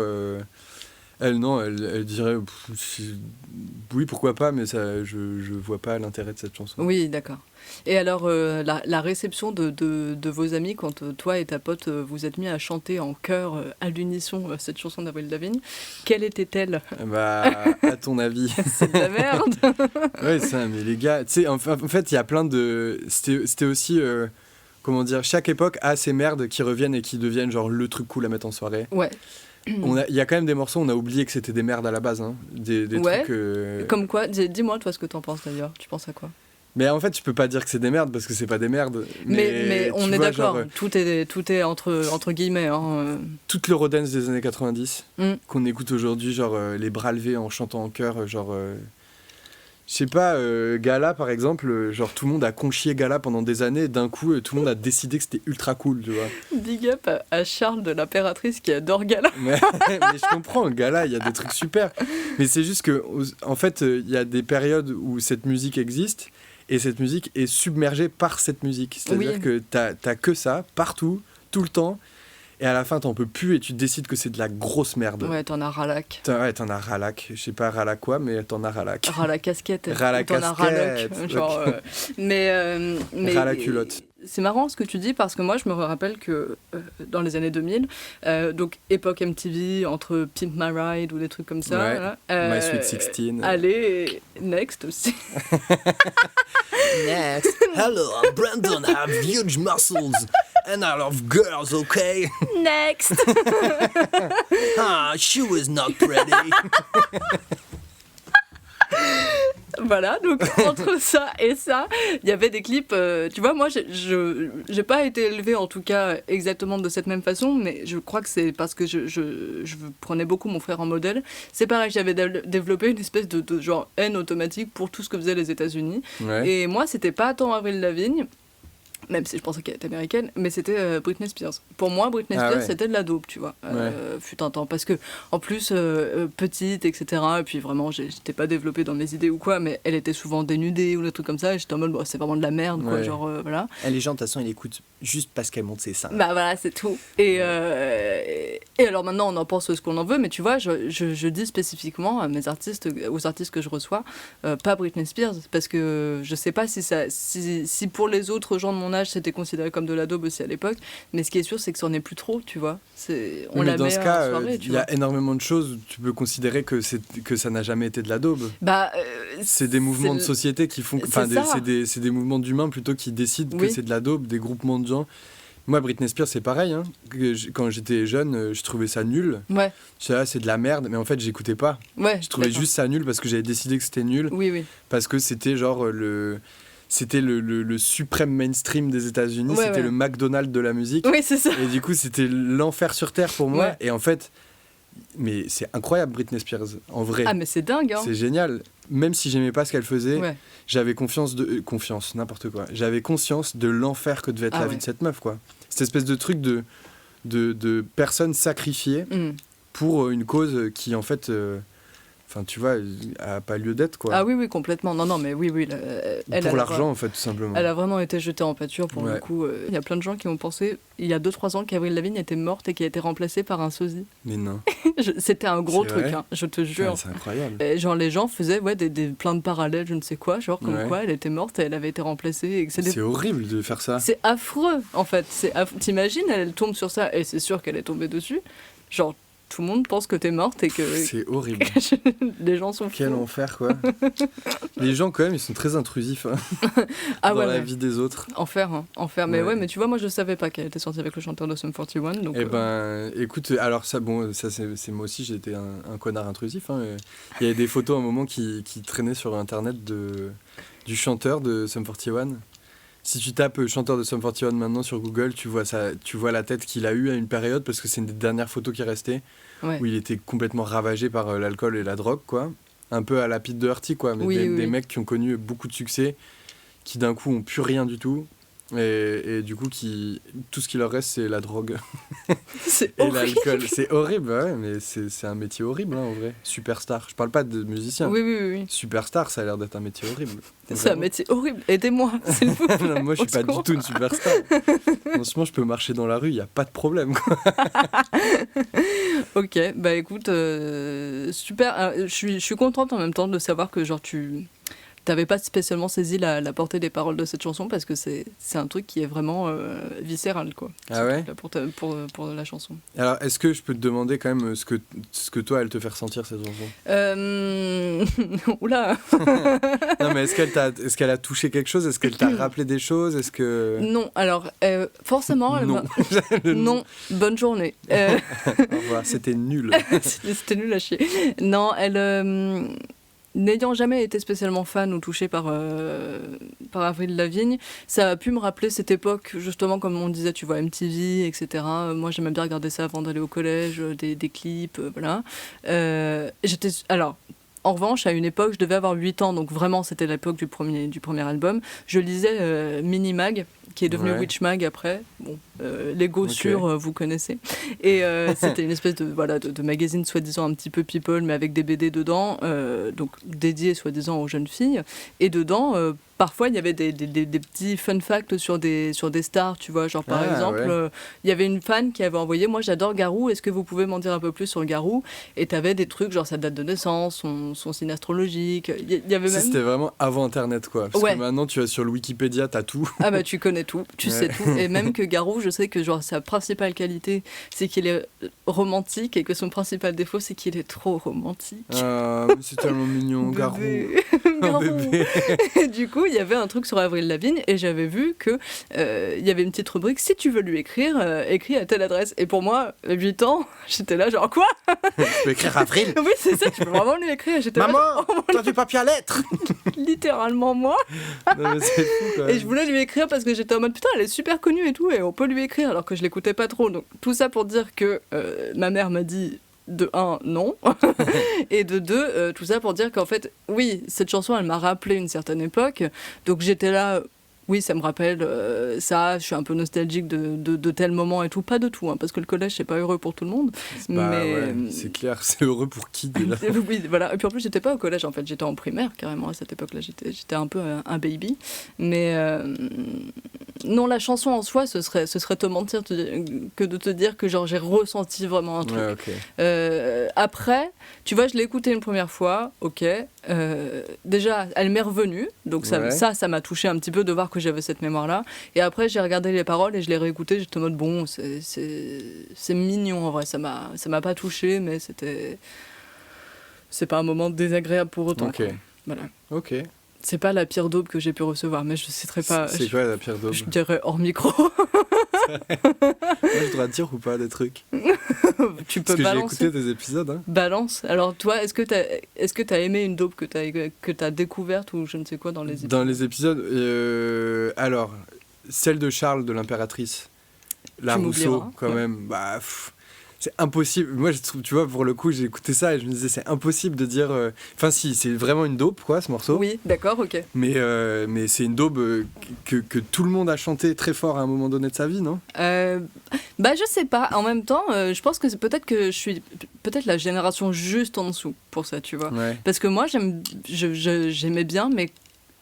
elle dirait oui, pourquoi pas, mais ça je vois pas l'intérêt de cette chanson. Oui, d'accord. Et alors la réception de vos amis quand toi et ta pote vous êtes mis à chanter en chœur à l'unisson cette chanson d'Avril Lavigne, quelle était-elle ? À ton avis. C'est de la merde. Ouais, ça, mais les gars, tu sais, en fait il y a plein de... C'était aussi... comment dire, chaque époque a ses merdes qui reviennent et qui deviennent genre le truc cool à mettre en soirée. Ouais. Il y a quand même des morceaux, on a oublié que c'était des merdes à la base, hein. Des trucs... Comme quoi ? Dis-moi toi ce que t'en penses d'ailleurs, tu penses à quoi ? Mais en fait, je peux pas dire que c'est des merdes parce que c'est pas des merdes. Mais on tu est vois, d'accord, genre, tout est entre guillemets. Hein. toute l'Eurodance des années 90 Mm. qu'on écoute aujourd'hui, genre les bras levés en chantant en chœur, genre. Je sais pas, Gala par exemple, genre tout le monde a conchié Gala pendant des années, et d'un coup tout le monde a décidé que c'était ultra cool, tu vois. Big up à Charles de l'impératrice qui adore Gala. Mais je comprends, Gala, il y a des trucs super. Mais c'est juste que, en fait, il y a des périodes où cette musique existe et cette musique est submergée par cette musique. C'est-à-dire Oui. que t'as que ça, partout, tout le temps, et à la fin t'en peux plus et tu décides que c'est de la grosse merde. Ouais, t'en as ralac. T'en as ralac. Je sais pas ralac quoi, mais t'en as ralac. Ralac casquette. Ralac T'en as raloc. casquette, Genre, mais Ralac culotte. c'est marrant ce que tu dis parce que moi je me rappelle que dans les années 2000, donc époque MTV entre Pimp My Ride ou des trucs comme ça. Ouais. Voilà, My Sweet 16. Allez, Next aussi. Next. Hello, Brandon have huge muscles and I love girls, okay? Next. Ah, she was not pretty. Voilà, donc entre ça et ça, il y avait des clips. Tu vois, moi, j'ai pas été élevée en tout cas exactement de cette même façon, mais je crois que c'est parce que je prenais beaucoup mon frère en modèle. C'est pareil, j'avais développé une espèce de genre haine automatique pour tout ce que faisaient les États-Unis. Ouais. Et moi, c'était pas tant Avril Lavigne, même si je pensais qu'elle était américaine, mais c'était Britney Spears. Pour moi, Britney Spears, ouais. c'était de la dope, tu vois, fut un temps. Parce que, en plus, petite, etc., et puis vraiment, j'étais pas développée dans mes idées ou quoi, mais elle était souvent dénudée ou des trucs comme ça, et j'étais en mode, bah, c'est vraiment de la merde, quoi, Ouais. genre, voilà. Les gens, de toute façon, ils écoutent juste parce qu'elle monte ses seins. Bah voilà, c'est tout. Et alors maintenant, on en pense ce qu'on en veut, mais tu vois, je dis spécifiquement à mes artistes, aux artistes que je reçois, pas Britney Spears, parce que je sais pas si pour les autres gens de mon âge, c'était considéré comme de la daube aussi à l'époque, mais ce qui est sûr, c'est que c'en est plus trop, tu vois. On Oui, la mais dans met ce en cas, soirée, il tu y vois. a énormément de choses où tu peux considérer que ça n'a jamais été de la daube. Bah, C'est des mouvements de le- société qui font. c'est Enfin, ça. c'est des mouvements d'humains plutôt qui décident que Oui. c'est de la daube, des groupements de gens. Moi, Britney Spears, c'est pareil. Hein. Quand j'étais jeune, je trouvais ça nul. Ouais, Je disais, ah, c'est de la merde, mais en fait, j'écoutais pas. ouais. Je trouvais d'accord. juste ça nul parce que j'avais décidé que c'était nul, Oui, oui. parce que c'était genre c'était le suprême mainstream des États-Unis, Ouais, c'était ouais. le McDonald's de la musique. Oui, c'est ça. Et du coup, c'était l'enfer sur terre pour moi. Ouais. Et en fait, mais c'est incroyable, Britney Spears, en vrai. Ah, mais c'est dingue, hein. C'est génial. Même si j'aimais pas ce qu'elle faisait, Ouais. j'avais confiance, n'importe quoi. J'avais conscience de l'enfer que devait être Ah la ouais. vie de cette meuf, quoi. Cette espèce de truc de personnes sacrifiées Mm. pour une cause qui, en fait, enfin, tu vois, a pas lieu d'être, quoi. Ah oui, oui, complètement. Non, non, mais oui, oui. Elle pour a- l'argent, en fait, tout simplement. Elle a vraiment été jetée en pâture pour Ouais. le coup. Il y a plein de gens qui ont pensé, il y a 2-3 ans, qu'Avril Lavigne était morte et qui a été remplacée par un sosie. Mais non, C'était un gros C'est truc, vrai hein, je te jure. Ah, c'est incroyable. Et genre les gens faisaient plein de parallèles, je ne sais quoi, genre comme Ouais. quoi elle était morte et elle avait été remplacée. Et que C'est horrible de faire ça. c'est affreux en fait. T'imagines, elle tombe sur ça et c'est sûr qu'elle est tombée dessus. Genre tout le monde pense que t'es morte et que C'est horrible. les gens sont fous. Quel enfer, quoi. Les gens, quand même, ils sont très intrusifs hein, Ah dans ouais, la ouais. vie des autres. Enfer, hein, enfer. Mais Ouais. ouais, mais tu vois, moi je savais pas qu'elle était sortie avec le chanteur de Sum 41. Donc, Eh ben, écoute, alors ça, bon, ça c'est moi aussi, j'ai été un connard intrusif. Hein. Il y avait des photos à un moment qui traînaient sur Internet du chanteur de Sum 41. Si tu tapes chanteur de Sum 41 maintenant sur Google, tu vois la tête qu'il a eue à une période, parce que c'est une des dernières photos qui est restée, ouais. où il était complètement ravagé par l'alcool et la drogue, quoi. Un peu à la Pete Doherty, quoi, mais Oui, oui, des oui. mecs qui ont connu beaucoup de succès, qui d'un coup ont plus rien du tout. Et du coup, tout ce qui leur reste, c'est la drogue C'est et horrible. l'alcool. C'est horrible, ouais, mais c'est un métier horrible, hein, en vrai. Superstar. Je parle pas de musicien. Oui, oui, oui. oui. Superstar, ça a l'air d'être un métier horrible. C'est un Vraiment. métier horrible. Aidez-moi, s'il vous plaît. Non, moi, je suis Au pas du secours. tout une superstar. Franchement, je peux marcher dans la rue, il n'y a pas de problème, quoi. Ok, bah écoute, super. Je suis contente en même temps de savoir que genre tu t'avais pas spécialement saisi la portée des paroles de cette chanson parce que c'est un truc qui est vraiment viscéral quoi. Ah ouais? Pour la chanson. Alors, est-ce que je peux te demander quand même ce que toi, elle te fait ressentir, cette chanson? Oula. Non, mais est-ce qu'elle a touché quelque chose? Est-ce qu'elle t'a rappelé des choses? Est-ce que... Non, alors forcément. elle Non. m'a- Non, bonne journée. Au revoir, c'était nul. C'était nul à chier. Non, n'ayant jamais été spécialement fan ou touché par Avril Lavigne, ça a pu me rappeler cette époque, justement, comme on disait, tu vois, MTV, etc. Moi, j'aimais bien regarder ça avant d'aller au collège, des clips, voilà. Alors, en revanche, à une époque, je devais avoir 8 ans, donc vraiment, c'était l'époque du premier album. Je lisais Minimag, qui est devenu Witch Mag après. Bon, Lego sur, vous connaissez. Et c'était une espèce de magazine soi-disant un petit peu people, mais avec des BD dedans, donc dédié soi-disant aux jeunes filles. Et dedans, parfois, il y avait des petits fun facts sur des stars, tu vois. Genre, par exemple, il y avait une fan qui avait envoyé « Moi, j'adore Garou, est-ce que vous pouvez m'en dire un peu plus sur Garou ?» Et t'avais des trucs, genre sa date de naissance, son signe astrologique. Il y avait même... C'était vraiment avant Internet, quoi. Parce que maintenant, tu vas sur le Wikipédia, t'as tout. Ah bah, tu connais tout, tu sais tout. Et même que Garou, je sais que genre sa principale qualité, c'est qu'il est romantique, et que son principal défaut, c'est qu'il est trop romantique. Ah, mais c'est tellement mignon, Garou. Garou. Bébé. Et du coup, il y avait un truc sur Avril Lavigne, et j'avais vu que il y avait une petite rubrique, si tu veux lui écrire, écris à telle adresse. Et pour moi, 8 ans, j'étais là genre quoi? Tu peux écrire Avril? Oui, c'est ça, tu peux vraiment lui écrire. J'étais Maman, là, genre, t'as du papier à lettres? littéralement moi. Non, mais c'est fou, quand même. Et je voulais lui écrire parce que j'étais en mode putain, elle est super connue et tout, et on peut lui écrire, alors que je l'écoutais pas trop. Donc tout ça pour dire que ma mère m'a dit de 1, non, et de 2, tout ça pour dire qu'en fait, oui, cette chanson, elle m'a rappelé une certaine époque, donc j'étais là, oui, ça me rappelle ça, je suis un peu nostalgique de tel moment et tout, pas de tout, hein, parce que le collège, c'est pas heureux pour tout le monde, mais... c'est clair, c'est heureux pour qui, déjà? Oui, voilà, et puis en plus, j'étais pas au collège, en fait, j'étais en primaire, carrément, à cette époque-là, j'étais un peu un baby, mais... Non, la chanson en soi, ce serait te mentir que de te dire que genre j'ai ressenti vraiment un truc. Ouais, okay. Après, tu vois, je l'ai écoutée une première fois, ok. Déjà, elle m'est revenue, donc ça m'a touché un petit peu de voir que j'avais cette mémoire-là. Et après, j'ai regardé les paroles et je l'ai réécoutée. J'étais en mode bon, c'est mignon en vrai. Ça m'a pas touché, mais c'est pas un moment désagréable pour autant. Ok. Quoi. Voilà. Ok. C'est pas la pire daube que j'ai pu recevoir, mais je citerai pas. C'est quoi la pire daube? Je dirais hors micro. Moi, je dois dire ou pas des trucs? Tu peux Parce que balancer. j'ai écouté des épisodes. Hein. Balance. Alors toi, est-ce que t'as aimé une daube que t'as découverte ou je ne sais quoi dans les épisodes? Dans les épisodes, alors, celle de Charles de l'Impératrice, la Rousseau, quand même, bah... c'est impossible. Moi, je trouve, tu vois, pour le coup, j'ai écouté ça et je me disais, c'est impossible de dire... Enfin, si, c'est vraiment une daube, quoi, ce morceau. Oui, d'accord, ok. Mais c'est une daube que tout le monde a chanté très fort à un moment donné de sa vie, non? Bah, je sais pas. En même temps, je pense que c'est peut-être que je suis peut-être la génération juste en dessous pour ça, tu vois. Ouais. Parce que moi, j'aimais bien, mais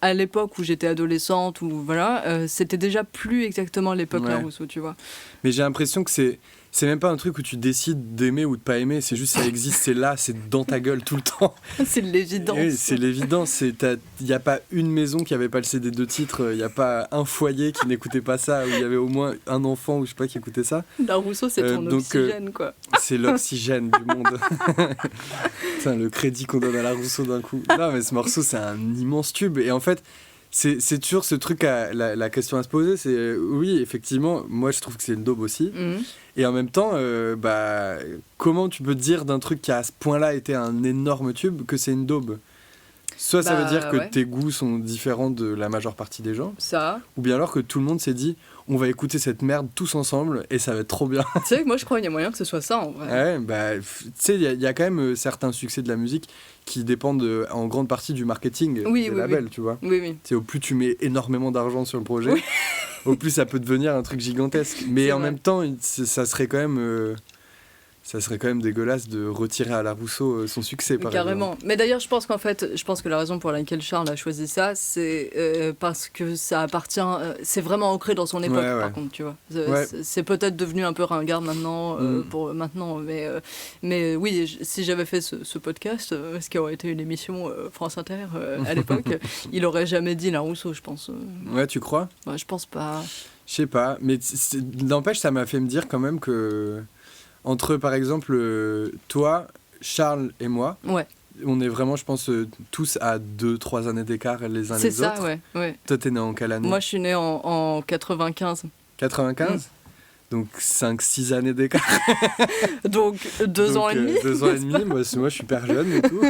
à l'époque où j'étais adolescente, ou voilà, c'était déjà plus exactement l'époque La Rousseau, tu vois. Mais j'ai l'impression que c'est même pas un truc où tu décides d'aimer ou de pas aimer, c'est juste ça existe, c'est là, c'est dans ta gueule tout le temps. C'est l'évidence. Oui, c'est l'évidence. Il n'y a pas une maison qui avait pas le CD de titre, il n'y a pas un foyer qui n'écoutait pas ça, où il y avait au moins un enfant ou je sais pas qui écoutait ça. La Rousseau, c'est ton oxygène, quoi. C'est l'oxygène du monde. Putain, le crédit qu'on donne à La Rousseau d'un coup. Non, mais ce morceau, c'est un immense tube. Et en fait, c'est toujours ce truc, la question à se poser, c'est oui, effectivement, moi je trouve que c'est une daube aussi. Et en même temps, comment tu peux dire d'un truc qui à ce point-là été un énorme tube que c'est une daube? Soit ça veut dire que tes goûts sont différents de la majeure partie des gens, ou bien alors que tout le monde s'est dit on va écouter cette merde tous ensemble et ça va être trop bien. Tu sais que moi je crois qu'il y a moyen que ce soit ça en vrai. Ouais, tu sais, il y a quand même certains succès de la musique qui dépendent en grande partie du marketing des labels, tu vois. Oui. C'est au plus tu mets énormément d'argent sur le projet, au plus ça peut devenir un truc gigantesque. Mais en même temps, ça serait quand même dégueulasse de retirer à La Rousseau son succès, par Carrément. exemple. Mais d'ailleurs, je pense que la raison pour laquelle Charles a choisi ça, c'est parce que ça appartient... c'est vraiment ancré dans son époque, par contre, tu vois. C'est peut-être devenu un peu ringard maintenant, pour maintenant, mais oui, si j'avais fait ce podcast, ce qui aurait été une émission France Inter à l'époque, il aurait jamais dit La Rousseau, je pense. Ouais, tu crois? Ouais, je pense pas. Je sais pas, mais n'empêche, ça m'a fait me dire quand même que... Entre, par exemple, toi, Charles et moi, on est vraiment, je pense, tous à 2-3 années d'écart les uns les autres. C'est ça, ouais. Toi, t'es né en quelle année? Moi, je suis né en 95. 95 ? Donc 5-6 années d'écart. Donc 2 ans et demi. 2 ans et demi, moi je suis super jeune et tout.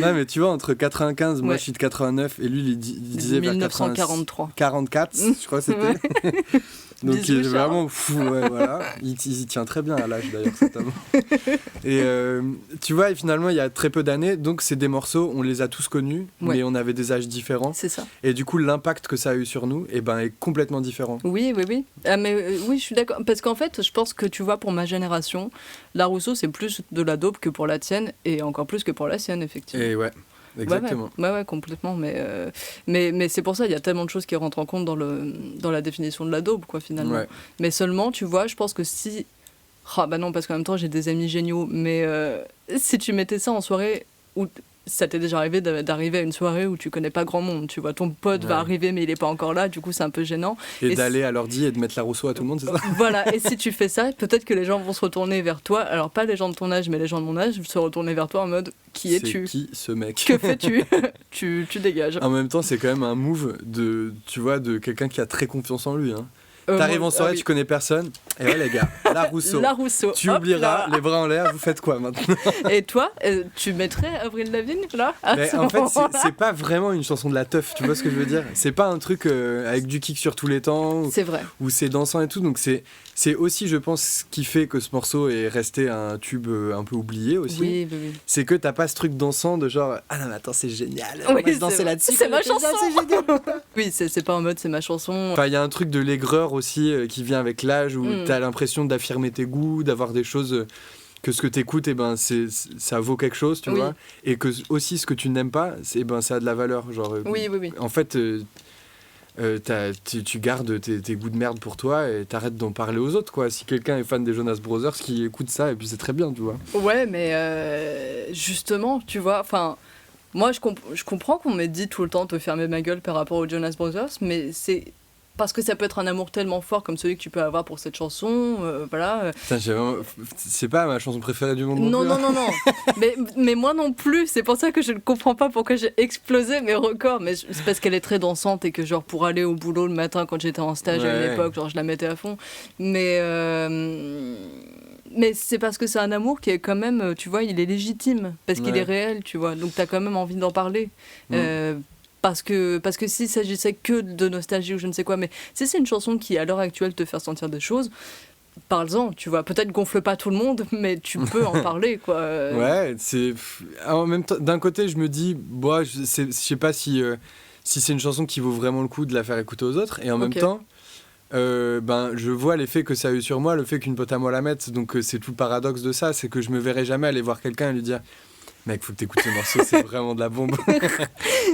Non mais tu vois, entre 95, moi je suis de 89 et lui il disait vers 1943. 44, je crois que c'était. Donc il est vraiment fou, ouais, voilà. Il y tient très bien à l'âge d'ailleurs cet homme. Et tu vois, et finalement il y a très peu d'années, donc c'est des morceaux, on les a tous connus, mais on avait des âges différents. C'est ça. Et du coup l'impact que ça a eu sur nous est complètement différent. Oui. Ah, mais oui, je suis d'accord. Parce qu'en fait, je pense que tu vois, pour ma génération, la Rousseau, c'est plus de la dope que pour la tienne, et encore plus que pour la sienne, effectivement. Et ouais, exactement. Ouais, complètement. Mais c'est pour ça, il y a tellement de choses qui rentrent en compte dans la définition de la dope, quoi, finalement. Ouais. Mais seulement, tu vois, je pense que si... Ah bah non, parce qu'en même temps, j'ai des amis géniaux, mais si tu mettais ça en soirée où... Ça t'est déjà arrivé d'arriver à une soirée où tu connais pas grand monde, tu vois, ton pote va arriver mais il est pas encore là, du coup c'est un peu gênant. Et d'aller à l'ordi et de mettre la Rousseau à tout le monde, c'est ça ? Voilà, et si tu fais ça, peut-être que les gens vont se retourner vers toi, alors pas les gens de ton âge mais les gens de mon âge, se retourner vers toi en mode qui es-tu ? C'est qui ce mec ? Que fais-tu ? tu dégages. En même temps c'est quand même un move tu vois, de quelqu'un qui a très confiance en lui, hein. T'arrives en soirée, tu connais personne. Et ouais, les gars, la Rousseau. La Rousseau. Tu oublieras, les bras en l'air, vous faites quoi maintenant ? Et toi, tu mettrais Avril Lavigne là ? Mais en fait, c'est pas vraiment une chanson de la teuf, tu vois ce que je veux dire ? C'est pas un truc avec du kick sur tous les temps. C'est vrai. Où c'est dansant et tout. Donc c'est aussi, je pense, ce qui fait que ce morceau est resté un tube un peu oublié aussi. Oui. C'est que t'as pas ce truc dansant de genre ah non mais attends c'est génial. On va se danser là-dessus. C'est ma chanson. C'est génial. Oui, c'est pas en mode c'est ma chanson. Enfin il y a un truc de l'aigreur aussi qui vient avec l'âge où t'as l'impression d'affirmer tes goûts, d'avoir des choses que ce que t'écoutes ça vaut quelque chose, tu vois, et que aussi ce que tu n'aimes pas ça a de la valeur, genre. Oui. En fait. Tu gardes tes goûts de merde pour toi et t'arrêtes d'en parler aux autres, quoi. Si quelqu'un est fan des Jonas Brothers, qui écoute ça, et puis c'est très bien, tu vois. Ouais, mais justement, tu vois, enfin, moi je comprends qu'on m'ait dit tout le temps de fermer ma gueule par rapport aux Jonas Brothers, mais c'est parce que ça peut être un amour tellement fort comme celui que tu peux avoir pour cette chanson, voilà. Putain, c'est pas ma chanson préférée du monde. Non. Plus, mais moi non plus, c'est pour ça que je ne comprends pas pourquoi j'ai explosé mes records, mais c'est parce qu'elle est très dansante et que genre pour aller au boulot le matin quand j'étais en stage à une époque, genre je la mettais à fond. Mais c'est parce que c'est un amour qui est quand même, tu vois, il est légitime, parce qu'il est réel, tu vois, donc t'as quand même envie d'en parler. Parce que s'il s'agissait que de nostalgie ou je ne sais quoi, mais si c'est une chanson qui à l'heure actuelle te fait sentir des choses, parle-en, tu vois, peut-être gonfle pas tout le monde, mais tu peux en parler, quoi. Ouais, c'est... En même temps, d'un côté je me dis, je sais pas si c'est une chanson qui vaut vraiment le coup de la faire écouter aux autres, et en même temps je vois l'effet que ça a eu sur moi, le fait qu'une pote à moi la mette, donc c'est tout le paradoxe de ça, c'est que je me verrai jamais aller voir quelqu'un et lui dire mec, faut que t'écoutes ce morceau, c'est vraiment de la bombe.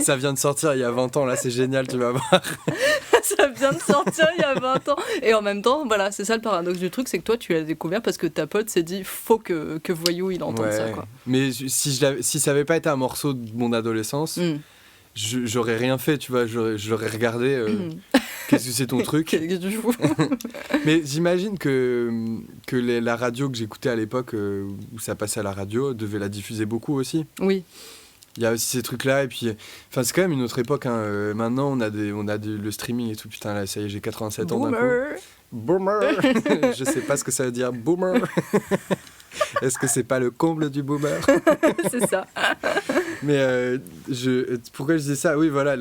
Ça vient de sortir il y a 20 ans, là, c'est génial, tu vas voir. Ça vient de sortir il y a 20 ans. Et en même temps, voilà, c'est ça le paradoxe du truc, c'est que toi, tu l'as découvert parce que ta pote s'est dit, faut que Voyou, il entende ça, quoi. Mais si ça avait pas été un morceau de mon adolescence, j'aurais rien fait, tu vois, j'aurais regardé... Qu'est-ce que c'est ton truc ? Qu'est-ce que tu joues ? Mais j'imagine que la radio que j'écoutais à l'époque, où ça passait à la radio, devait la diffuser beaucoup aussi. Oui. Il y a aussi ces trucs-là, et puis... Enfin, c'est quand même une autre époque, hein. Maintenant, on a le streaming et tout. Putain, là, ça y est, j'ai 87 ans d'un coup. Boomer. Je sais pas ce que ça veut dire, boomer. Est-ce que c'est pas le comble du boomer ? C'est ça. Mais pourquoi je dis ça ? Oui, voilà.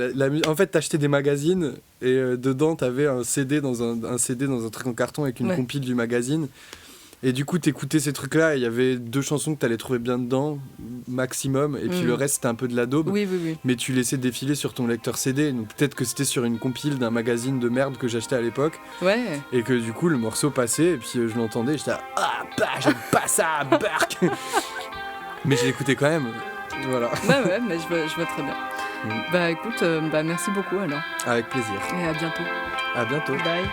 En fait, t'achetais des magazines et dedans, t'avais un CD dans un truc en carton avec une compile du magazine. Et du coup, t'écoutais ces trucs-là et il y avait 2 chansons que t'allais trouver bien dedans, maximum. Et puis le reste, c'était un peu de la daube. Oui. Mais tu laissais défiler sur ton lecteur CD. Donc peut-être que c'était sur une compile d'un magazine de merde que j'achetais à l'époque. Ouais. Et que du coup, le morceau passait et puis je l'entendais. Et j'étais j'aime pas ça, bark. Mais je l'écoutais quand même. Voilà. Ouais, mais je vois très bien. Bah écoute, merci beaucoup alors. Avec plaisir. Et à bientôt. À bientôt. Bye.